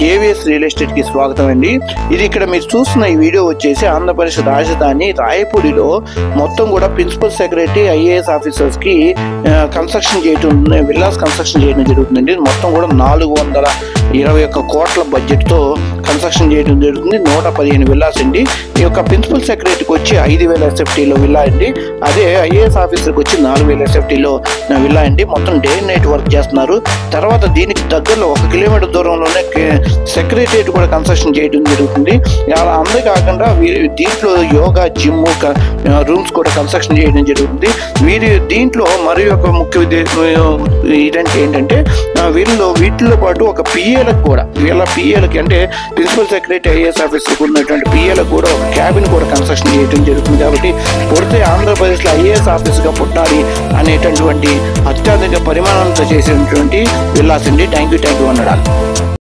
AVS real estate కి స్వాగతం అండి. ఇది ఇక్కడ మీరు చూస్తున్న ఈ వీడియో వచ్చేసి ఆంధ్రప్రదేశ్ రాజధాని రాయపూడిలో మొత్తం కూడా ప్రిన్సిపల్ సెక్రటరీ ఐఏఎస్ ఆఫీసర్స్ కి కన్స్ట్రక్షన్ చేయడం విల్లాస్ కన్స్ట్రక్షన్ చేయడం జరుగుతుందండి. మొత్తం కూడా 421 కోట్ల బడ్జెట్ తో కన్స్ట్రక్షన్ చేయడం జరుగుతుంది. 115 విల్లాస్ అండి. ఈ యొక్క ప్రిన్సిపల్ సెక్రటరీకి వచ్చి 5000 ఎస్ఎఫ్టీలో విల్లా అండి. అదే ఐఏఎస్ ఆఫీసర్కి వచ్చి 4000 ఎస్ఎఫ్టీలో విల్లా అండి. మొత్తం డే అండ్ నైట్ వర్క్ చేస్తున్నారు. తర్వాత దీనికి దగ్గరలో 1 కిలోమీటర్ దూరంలోనే సెక్రటరియట్ కూడా కన్స్ట్రక్షన్ చేయడం జరుగుతుంది. అలా అంతేకాకుండా దీంట్లో యోగా జిమ్ రూమ్స్ కూడా కన్స్ట్రక్షన్ చేయడం జరుగుతుంది. దీంట్లో మరి ఒక ముఖ్య ఇదంటే ఏంటంటే వీటిలో పాటు ఒక పిఏలకు కూడా పిఏలకి అంటే ప్రిన్సిపల్ సెక్రటరీ ఐఏఎస్ ఆఫీసర్కి ఉన్నటువంటి పిఏలకు కూడా ఒక క్యాబిన్ కూడా కన్స్ట్రక్షన్ చేయడం జరుగుతుంది. కాబట్టి పుడితే ఆంధ్రప్రదేశ్లో ఐఏఎస్ ఆఫీసర్గా పుట్టాలి అనేటటువంటి అత్యాధునిక పరిమాణంతో చేసినటువంటి విల్లాస్ అండి. థ్యాంక్ యూ అన్నాడు.